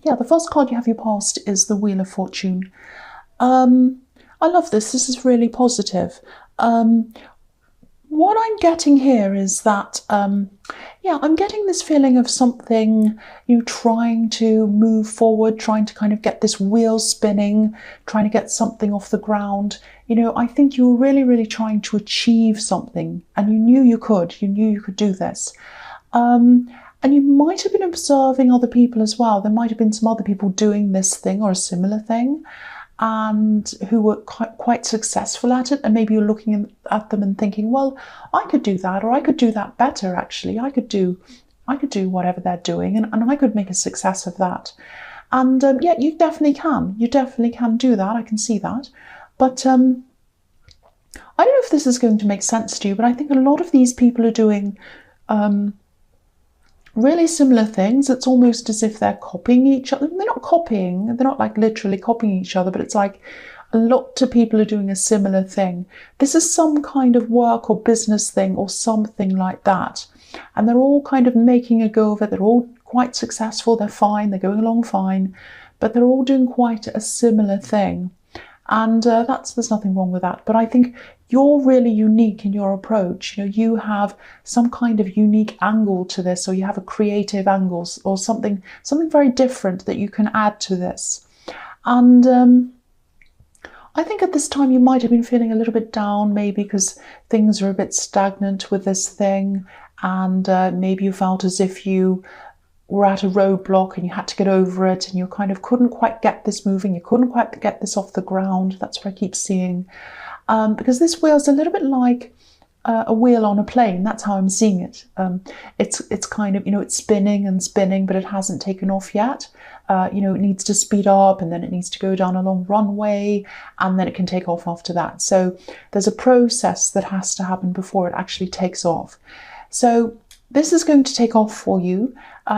Yeah, the first card you have your past is the Wheel of Fortune. I love this. This is really positive. What I'm getting here is that, yeah, I'm getting this feeling of something, trying to move forward, trying to kind of get this wheel spinning, trying to get something off the ground. I think you were really, really trying to achieve something, and you knew you could do this. And you might have been observing other people as well. There might have been some other people doing this thing or a similar thing, and who were quite successful at it, and maybe you're looking at them and thinking, well, I could do that, or I could do that better. Actually, I could do whatever they're doing, and I could make a success of that. And yeah, you definitely can do that. I can see that. But I don't know if this is going to make sense to you, but I think a lot of these people are doing really similar things. It's almost as if they're copying each other. They're not copying, they're not like literally copying each other, but it's like a lot of people are doing a similar thing. This is some kind of work or business thing or something like that. And they're all kind of making a go of it. They're all quite successful. They're fine. They're going along fine, but they're all doing quite a similar thing. And there's nothing wrong with that. But I think you're really unique in your approach. You have some kind of unique angle to this, or you have a creative angle or something very different that you can add to this. And I think at this time you might have been feeling a little bit down, maybe because things are a bit stagnant with this thing, and maybe you felt as if you were at a roadblock and you had to get over it, and you kind of couldn't quite get this moving, you couldn't quite get this off the ground. That's what I keep seeing. Because this wheel's a little bit like a wheel on a plane. That's how I'm seeing it. It's kind of, it's spinning and spinning, but it hasn't taken off yet. It needs to speed up, and then it needs to go down a long runway, and then it can take off after that. So there's a process that has to happen before it actually takes off. So this is going to take off for you.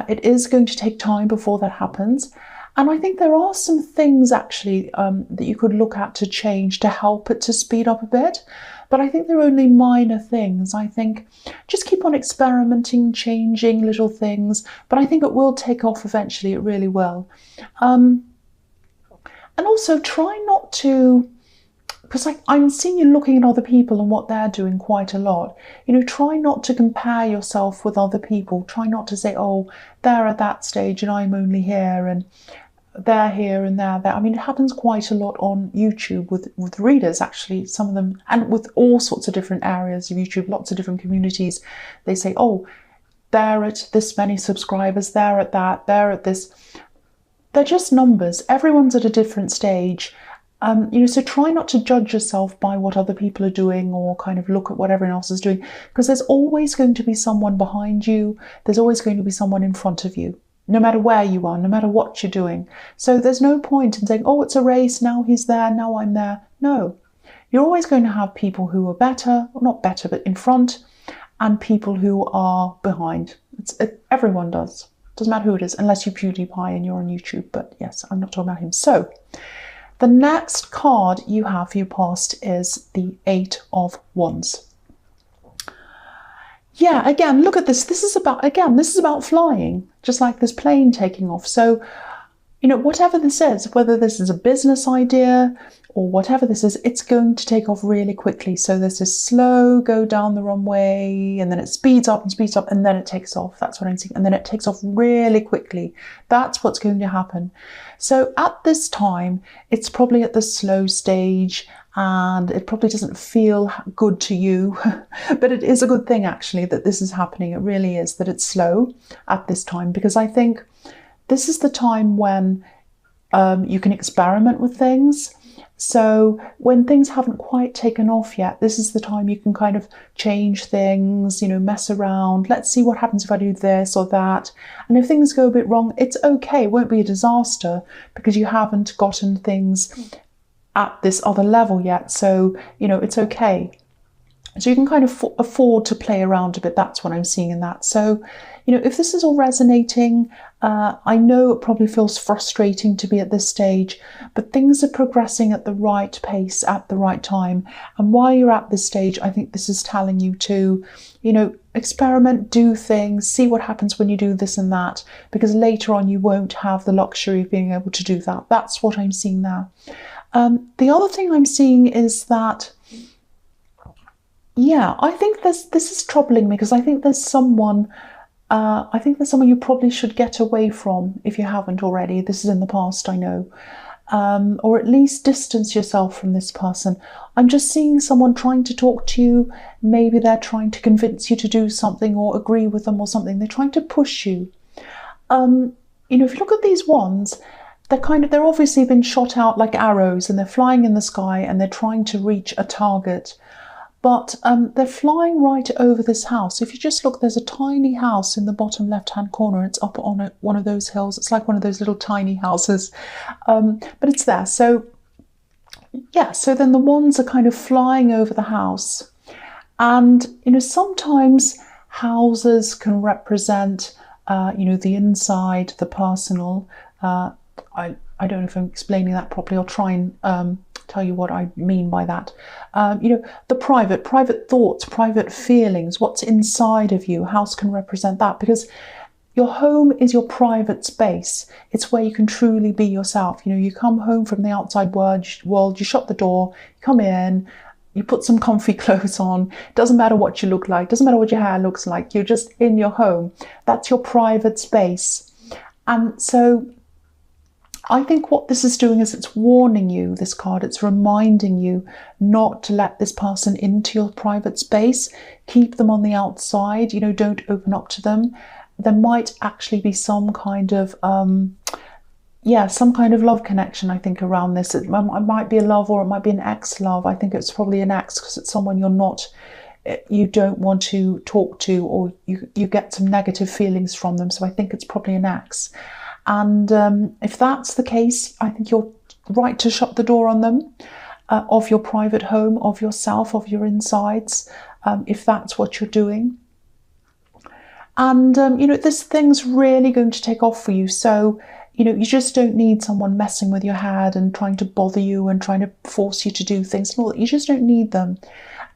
It is going to take time before that happens. And I think there are some things actually that you could look at to change to help it to speed up a bit. But I think they're only minor things. I think just keep on experimenting, changing little things. But I think it will take off eventually. It really will. And also try not to, because I'm seeing you looking at other people and what they're doing quite a lot. Try not to compare yourself with other people. Try not to say, oh, they're at that stage and I'm only here, and they're here and they're there. I mean, it happens quite a lot on YouTube with readers, actually, some of them, and with all sorts of different areas of YouTube, lots of different communities. They say, oh, they're at this many subscribers, they're at that, they're at this. They're just numbers. Everyone's at a different stage. So try not to judge yourself by what other people are doing, or kind of look at what everyone else is doing, because there's always going to be someone behind you. There's always going to be someone in front of you, no matter where you are, no matter what you're doing. So there's no point in saying, oh, it's a race, now he's there, now I'm there. No, you're always going to have people who are better, or not better, but in front, and people who are behind. Everyone does. Doesn't matter who it is, unless you're PewDiePie and you're on YouTube. But yes, I'm not talking about him. So the next card you have for your past is the 8 of Wands. Yeah, again, look at this. This is about flying, just like this plane taking off. So, whatever this is, whether this is a business idea or whatever this is, it's going to take off really quickly. So there's this slow go down the runway, and then it speeds up, and then it takes off. That's what I'm seeing. And then it takes off really quickly. That's what's going to happen. So at this time, it's probably at the slow stage, and it probably doesn't feel good to you, but it is a good thing actually that this is happening. It really is, that it's slow at this time, because I think this is the time when you can experiment with things. So when things haven't quite taken off yet, this is the time you can kind of change things, mess around. Let's see what happens if I do this or that. And if things go a bit wrong, it's okay. It won't be a disaster, because you haven't gotten things at this other level yet. So, it's okay. So you can kind of afford to play around a bit. That's what I'm seeing in that. So, you know, if this is all resonating, I know it probably feels frustrating to be at this stage, but things are progressing at the right pace at the right time. And while you're at this stage, I think this is telling you to, you know, experiment, do things, see what happens when you do this and that, because later on you won't have the luxury of being able to do that. That's what I'm seeing there. The other thing I'm seeing is that, yeah, I think this is troubling me, because I think there's someone you probably should get away from if you haven't already. This is in the past, I know. Or at least distance yourself from this person. I'm just seeing someone trying to talk to you. Maybe they're trying to convince you to do something or agree with them or something. They're trying to push you. You know, if you look at these wands, they're obviously been shot out like arrows, and they're flying in the sky and they're trying to reach a target. But they're flying right over this house. If you just look, there's a tiny house in the bottom left-hand corner. It's up on one of those hills. It's like one of those little tiny houses, but it's there. So, yeah, so then the wands are kind of flying over the house. And, you know, sometimes houses can represent, you know, the inside, the personal. I don't know if I'm explaining that properly. I'll try and tell you what I mean by that. You know, the private thoughts, private feelings, what's inside of you. House can represent that, because your home is your private space. It's where you can truly be yourself. You know, you come home from the outside world, you shut the door, you come in, you put some comfy clothes on. Doesn't matter what you look like, doesn't matter what your hair looks like, you're just in your home. That's your private space. And so I think what this is doing is it's warning you, this card, it's reminding you not to let this person into your private space. Keep them on the outside, you know, don't open up to them. There might actually be some kind of, some kind of love connection, I think, around this. It might be a love, or it might be an ex-love. I think it's probably an ex, because it's someone you don't want to talk to, or you get some negative feelings from them. So I think it's probably an ex. And if that's the case, I think you're right to shut the door on them, of your private home, of yourself, of your insides, if that's what you're doing. And, you know, this thing's really going to take off for you. So, you know, you just don't need someone messing with your head and trying to bother you and trying to force you to do things and all that. You just don't need them.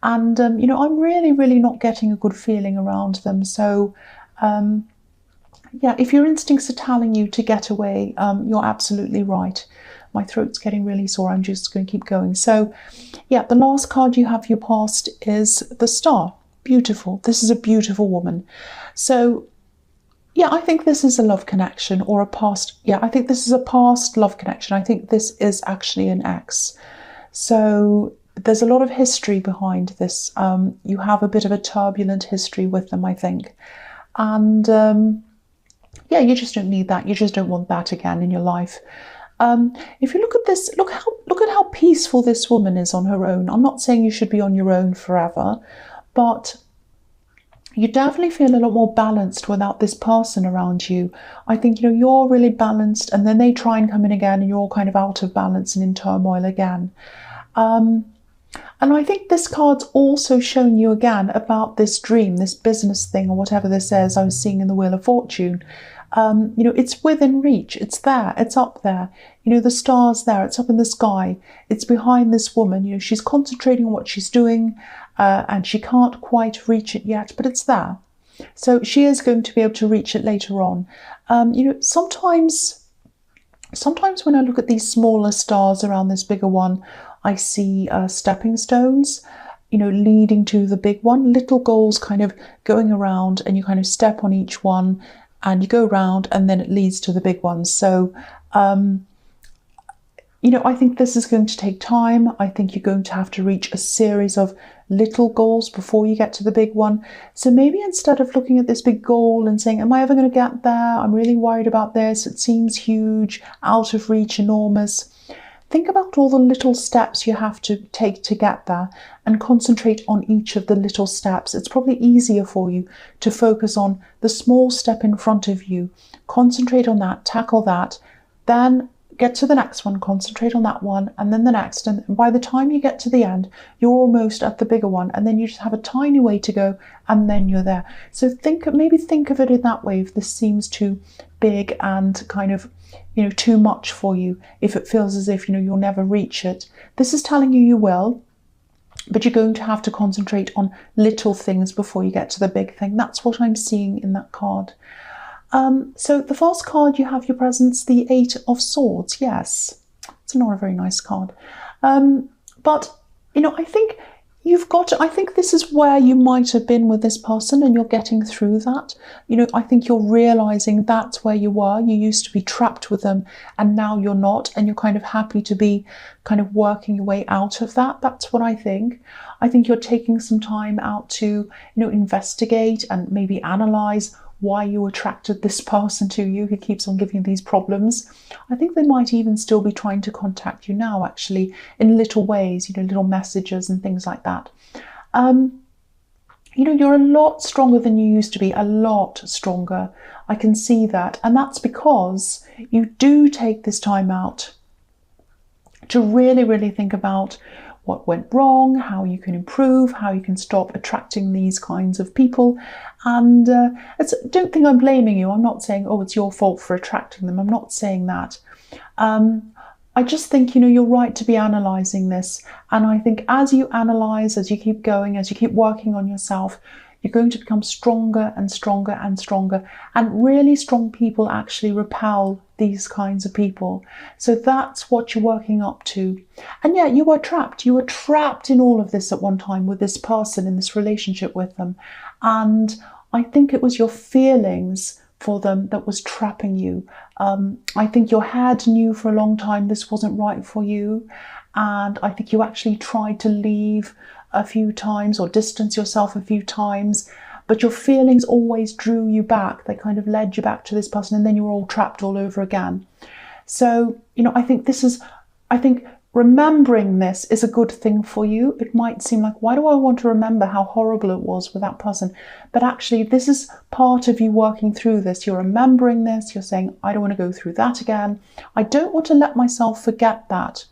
And, you know, I'm really, really not getting a good feeling around them. So, yeah, if your instincts are telling you to get away, you're absolutely right. My throat's getting really sore. I'm just going to keep going. So, yeah, the last card you have for your past is the Star. Beautiful. This is a beautiful woman. So, yeah, I think this is a love connection, or a past. Yeah, I think this is a past love connection. I think this is actually an ex. So there's a lot of history behind this. You have a bit of a turbulent history with them, I think. And yeah, you just don't need that. You just don't want that again in your life. If you look at this, look at how peaceful this woman is on her own. I'm not saying you should be on your own forever, but you definitely feel a lot more balanced without this person around you. I think, you know, you're really balanced, and then they try and come in again, and you're all kind of out of balance and in turmoil again. And I think this card's also showing you again about this dream, this business thing, or whatever this is I was seeing in the Wheel of Fortune. You know, it's within reach. It's there. It's up there. You know, the star's there. It's up in the sky. It's behind this woman. You know, she's concentrating on what she's doing, and she can't quite reach it yet, but it's there. So she is going to be able to reach it later on. You know, sometimes when I look at these smaller stars around this bigger one, I see stepping stones, you know, leading to the big one, little goals kind of going around, and you kind of step on each one and you go around, and then it leads to the big one. So, you know, I think this is going to take time. I think you're going to have to reach a series of little goals before you get to the big one. So maybe instead of looking at this big goal and saying, am I ever going to get there? I'm really worried about this. It seems huge, out of reach, enormous. Think about all the little steps you have to take to get there, and concentrate on each of the little steps. It's probably easier for you to focus on the small step in front of you. Concentrate on that, tackle that, then get to the next one, concentrate on that one, and then the next. And by the time you get to the end, you're almost at the bigger one, and then you just have a tiny way to go, and then you're there. So maybe think of it in that way. If this seems too big and kind of, too much for you, if it feels as if, you'll never reach it, this is telling you you will, but you're going to have to concentrate on little things before you get to the big thing. That's what I'm seeing in that card. So the first card you have your presence, the Eight of Swords. Yes, it's not a very nice card. But, I think I think this is where you might have been with this person, and you're getting through that. I think you're realizing that's where you were. You used to be trapped with them, and now you're not, and you're kind of happy to be kind of working your way out of that. That's what I think. I think you're taking some time out to, investigate and maybe analyze why you attracted this person to you who keeps on giving you these problems. I think they might even still be trying to contact you now, actually, in little ways, little messages and things like that. You're a lot stronger than you used to be, a lot stronger. I can see that. And that's because you do take this time out to really, really think about what went wrong, how you can improve, how you can stop attracting these kinds of people. And don't think I'm blaming you. I'm not saying, oh, it's your fault for attracting them. I'm not saying that. I just think, you're right to be analysing this. And I think as you analyse, as you keep going, as you keep working on yourself, you're going to become stronger and stronger and stronger. And really strong people actually repel these kinds of people. So that's what you're working up to. And yeah, you were trapped. You were trapped in all of this at one time with this person, in this relationship with them. And I think it was your feelings for them that was trapping you. I think your head knew for a long time this wasn't right for you. And I think you actually tried to leave a few times or distance yourself a few times, but your feelings always drew you back. They kind of led you back to this person, and then you were all trapped all over again. So, I think remembering this is a good thing for you. It might seem like, why do I want to remember how horrible it was with that person? But actually, this is part of you working through this. You're remembering this. You're saying, I don't want to go through that again. I don't want to let myself forget that.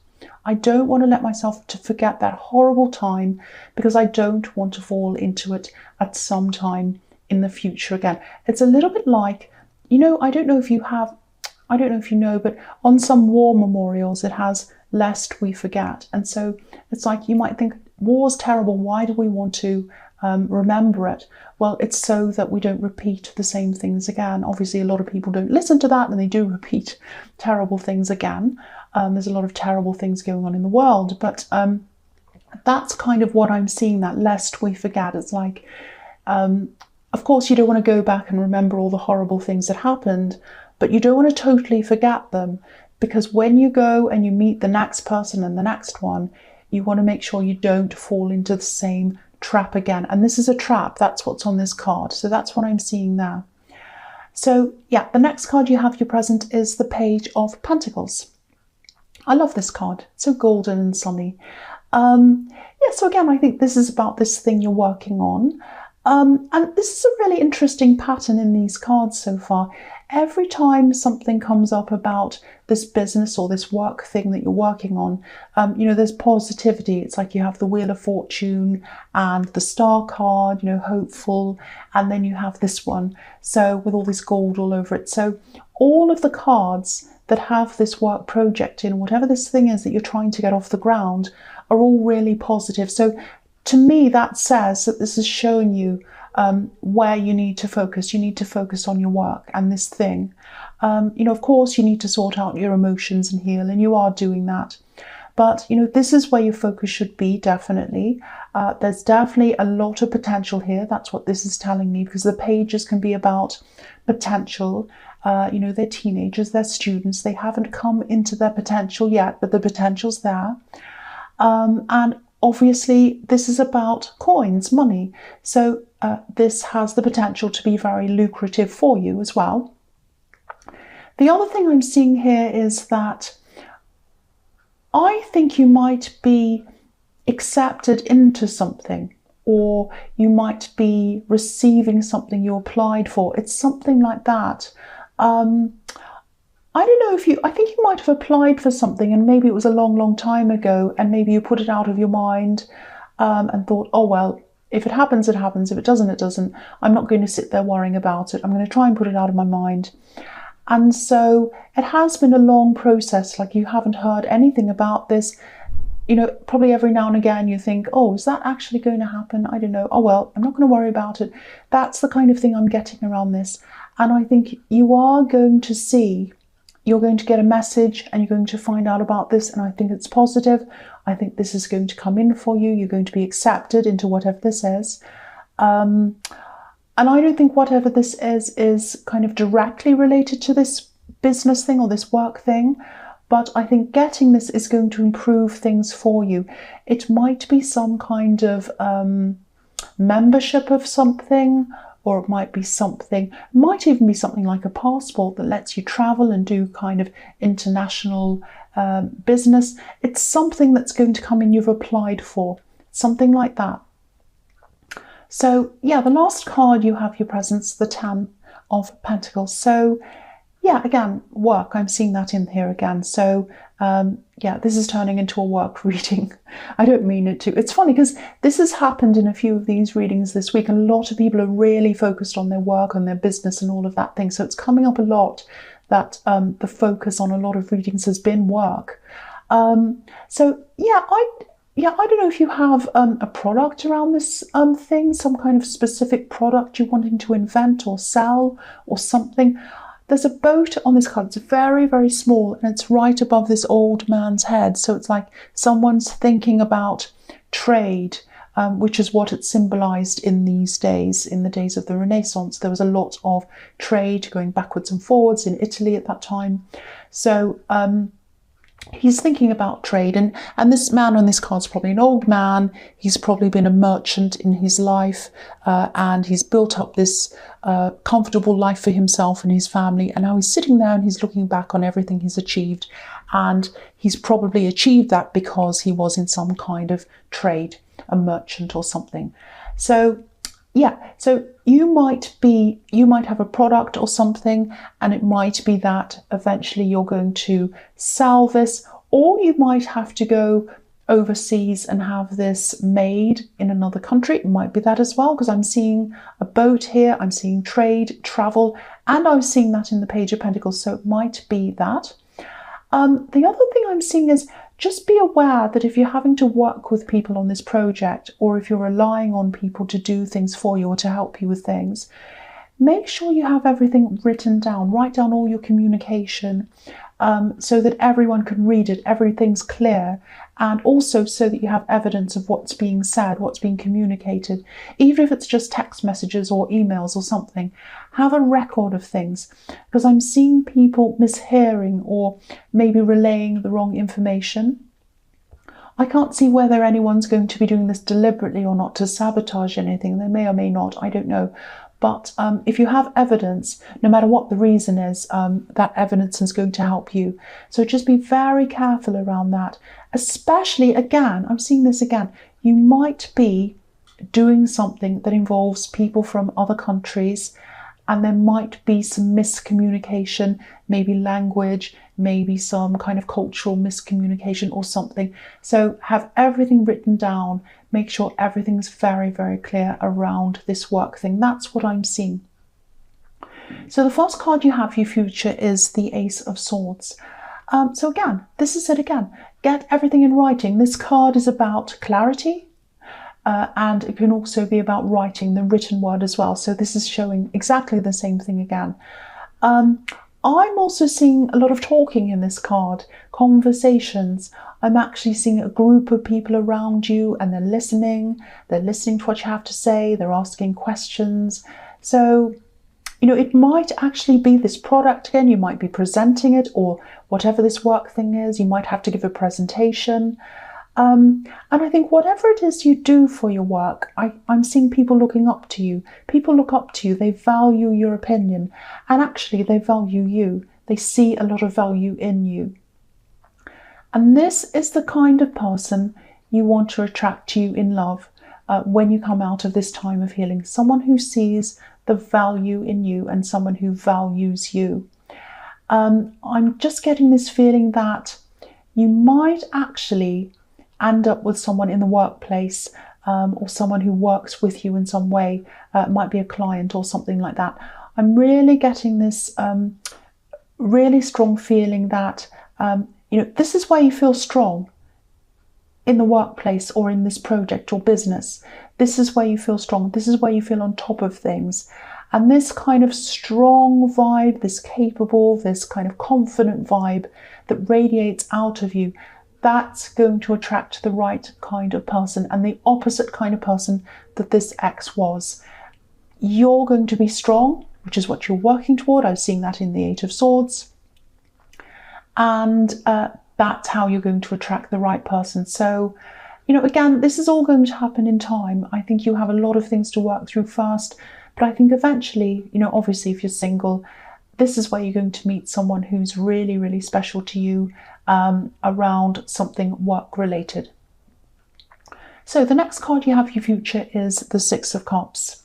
I don't want to let myself to forget that horrible time, because I don't want to fall into it at some time in the future again. It's a little bit like, I don't know if you know, but on some war memorials, it has lest we forget. And so it's like, you might think war's terrible. Why do we want to remember it? Well, it's so that we don't repeat the same things again. Obviously, a lot of people don't listen to that, and they do repeat terrible things again. There's a lot of terrible things going on in the world, but that's kind of what I'm seeing, that lest we forget. It's like, of course, you don't want to go back and remember all the horrible things that happened, but you don't want to totally forget them, because when you go and you meet the next person and the next one, you want to make sure you don't fall into the same trap again. And this is a trap. That's what's on this card. So that's what I'm seeing there. So yeah, the next card you have your present is the Page of Pentacles. I love this card. It's so golden and sunny. Yeah, so again, I think this is about this thing you're working on. And this is a really interesting pattern in these cards so far. Every time something comes up about this business or this work thing that you're working on, there's positivity. It's like you have the Wheel of Fortune and the Star card, hopeful, and then you have this one, so with all this gold all over it. So all of the cards that have this work project in, whatever this thing is that you're trying to get off the ground, are all really positive. So to me, that says that this is showing you where you need to focus. You need to focus on your work and this thing. Of course, you need to sort out your emotions and heal, and you are doing that. But, this is where your focus should be, definitely. There's definitely a lot of potential here. That's what this is telling me, because the pages can be about potential. They're teenagers, they're students. They haven't come into their potential yet, but the potential's there. And obviously, this is about coins, money. So this has the potential to be very lucrative for you as well. The other thing I'm seeing here is that I think you might be accepted into something, or you might be receiving something you applied for. It's something like that. I don't know if you, I think you might have applied for something and maybe it was a long, long time ago and maybe you put it out of your mind and thought, oh, well, if it happens, it happens. If it doesn't, it doesn't. I'm not going to sit there worrying about it. I'm going to try and put it out of my mind. And so it has been a long process, like you haven't heard anything about this. You know, probably every now and again you think, oh, is that actually going to happen? I don't know. Oh, well, I'm not going to worry about it. That's the kind of thing I'm getting around this. And I think you are going to see, you're going to get a message and you're going to find out about this. And I think it's positive. I think this is going to come in for you. You're going to be accepted into whatever this is. And I don't think whatever this is kind of directly related to this business thing or this work thing. But I think getting this is going to improve things for you. It might be some kind of membership of something, or it might be something, it might even be something like a passport that lets you travel and do kind of international business. It's something that's going to come in you've applied for, something like that. So yeah, the last card you have your presence, the 10 of Pentacles. So yeah, again, work, I'm seeing that in here again. So yeah, this is turning into a work reading. I don't mean it to. It's funny because this has happened in a few of these readings this week. A lot of people are really focused on their work and their business and all of that thing. So it's coming up a lot that the focus on a lot of readings has been work. So yeah, I don't know if you have a product around this thing, some kind of specific product you're wanting to invent or sell or something. There's a boat on this card. It's very, very small and it's right above this old man's head. So it's like someone's thinking about trade, which is what it symbolized in these days, in the days of the Renaissance. There was a lot of trade going backwards and forwards in Italy at that time. So he's thinking about trade, and this man on this card is probably an old man. He's probably been a merchant in his life, and he's built up this comfortable life for himself and his family, and now he's sitting there and he's looking back on everything he's achieved, and he's probably achieved that because he was in some kind of trade, a merchant or something. So yeah, so you might have a product or something, and it might be that eventually you're going to sell this, or you might have to go overseas and have this made in another country. It might be that as well, because I'm seeing a boat here, I'm seeing trade, travel, and I'm seeing that in the Page of Pentacles, so it might be that. The other thing I'm seeing is just be aware that if you're having to work with people on this project, or if you're relying on people to do things for you or to help you with things, make sure you have everything written down. Write down all your communication so that everyone can read it, everything's clear, and also so that you have evidence of what's being said, what's being communicated. Even if it's just text messages or emails or something, have a record of things, because I'm seeing people mishearing or maybe relaying the wrong information. I can't see whether anyone's going to be doing this deliberately or not to sabotage anything. They may or may not, I don't know. But if you have evidence, no matter what the reason is, that evidence is going to help you. So just be very careful around that. Especially, again, I'm seeing this again, you might be doing something that involves people from other countries, and there might be some miscommunication, maybe language, maybe some kind of cultural miscommunication or something. So have everything written down. Make sure everything's very, very clear around this work thing. That's what I'm seeing. So the first card you have for your future is the Ace of Swords. So again, this is it again. Get everything in writing. This card is about clarity, and it can also be about writing, the written word as well. So this is showing exactly the same thing again. I'm also seeing a lot of talking in this card, conversations. I'm actually seeing a group of people around you, and they're listening to what you have to say, they're asking questions. So, you know, it might actually be this product again, you might be presenting it, or whatever this work thing is, you might have to give a presentation. And I think whatever it is you do for your work, I'm seeing people looking up to you. People look up to you, they value your opinion, and actually they value you. They see a lot of value in you. And this is the kind of person you want to attract to you in love when you come out of this time of healing. Someone who sees the value in you and someone who values you. I'm just getting this feeling that you might actually end up with someone in the workplace, or someone who works with you in some way. It might be a client or something like that. I'm really getting this really strong feeling that this is where you feel strong, in the workplace or in this project or business. This is where you feel strong. This is where you feel on top of things. And this kind of strong vibe, this capable, this kind of confident vibe that radiates out of you, that's going to attract the right kind of person, and the opposite kind of person that this ex was. You're going to be strong, which is what you're working toward. I'm seeing that in the Eight of Swords. And that's how you're going to attract the right person. So, again, this is all going to happen in time. I think you have a lot of things to work through first, but I think eventually, obviously if you're single, this is where you're going to meet someone who's really, really special to you, around something work related. So the next card you have for your future is the Six of Cups.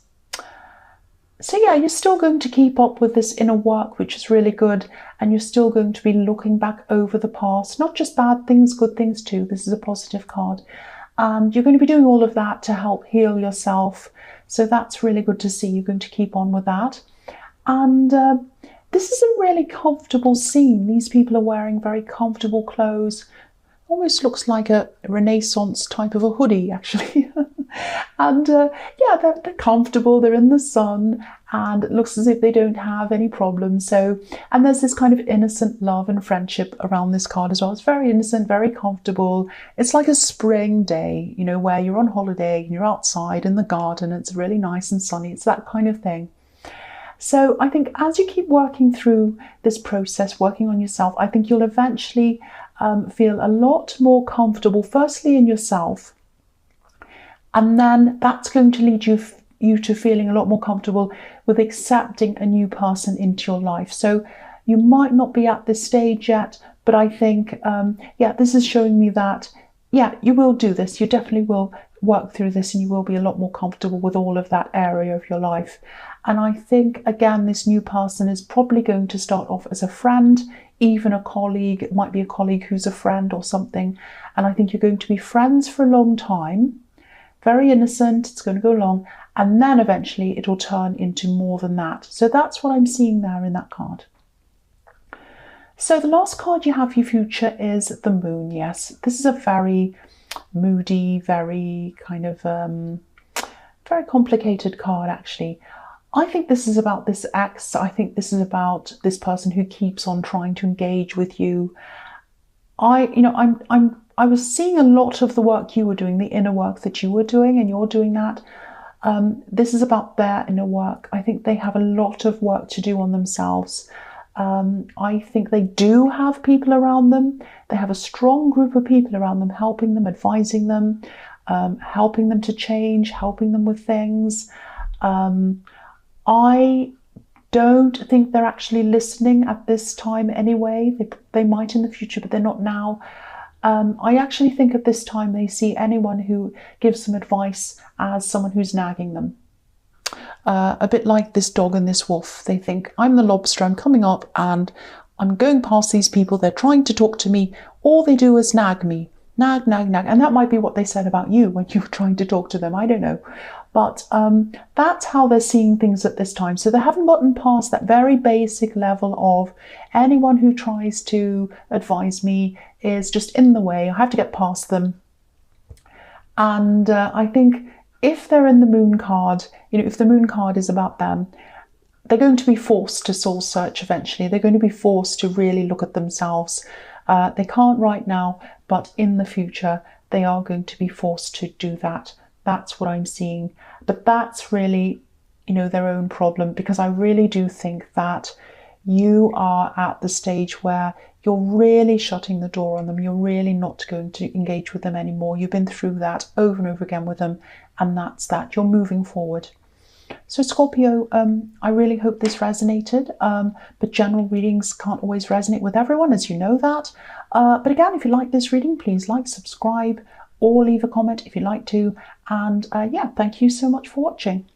So yeah, you're still going to keep up with this inner work, which is really good. And you're still going to be looking back over the past, not just bad things, good things too. This is a positive card. And you're going to be doing all of that to help heal yourself. So that's really good to see. You're going to keep on with that. And this is a really comfortable scene. These people are wearing very comfortable clothes. Almost looks like a Renaissance type of a hoodie, actually. And yeah, they're comfortable, they're in the sun, and it looks as if they don't have any problems. So, and there's this kind of innocent love and friendship around this card as well. It's very innocent, very comfortable. It's like a spring day, where you're on holiday and you're outside in the garden. It's really nice and sunny. It's that kind of thing. So I think as you keep working through this process, working on yourself, I think you'll eventually feel a lot more comfortable, firstly in yourself, and then that's going to lead you to feeling a lot more comfortable with accepting a new person into your life. So you might not be at this stage yet, but I think, this is showing me that, you will do this. You definitely will work through this, and you will be a lot more comfortable with all of that area of your life. And I think, again, this new person is probably going to start off as a friend, even a colleague. It might be a colleague who's a friend or something. And I think you're going to be friends for a long time. Very innocent, it's going to go long, and then eventually it will turn into more than that. So that's what I'm seeing there in that card. So the last card you have for your future is the Moon. Yes, this is a very moody, very kind of very complicated card, actually. I think this is about this ex. I think this is about this person who keeps on trying to engage with you. I was seeing a lot of the work you were doing, the inner work that you were doing, and you're doing that. This is about their inner work. I think they have a lot of work to do on themselves. I think they do have people around them. They have a strong group of people around them, helping them, advising them, helping them to change, helping them with things. I don't think they're actually listening at this time anyway. They might in the future, but they're not now. I actually think at this time they see anyone who gives them advice as someone who's nagging them. A bit like this dog and this wolf. They think, I'm the lobster, I'm coming up and I'm going past these people, they're trying to talk to me, all they do is nag me. Nag, nag, nag. And that might be what they said about you when you were trying to talk to them, I don't know. But that's how they're seeing things at this time. So they haven't gotten past that very basic level of anyone who tries to advise me is just in the way. I have to get past them. And I think if they're in the Moon card, if the Moon card is about them, they're going to be forced to soul search eventually. They're going to be forced to really look at themselves. They can't right now, but in the future, they are going to be forced to do that. That's what I'm seeing. But that's really, their own problem, because I really do think that you are at the stage where you're really shutting the door on them. You're really not going to engage with them anymore. You've been through that over and over again with them, and that's that. You're moving forward. So Scorpio, I really hope this resonated, but general readings can't always resonate with everyone, as you know that. But again, if you like this reading, please like, subscribe, or leave a comment if you'd like to. And thank you so much for watching.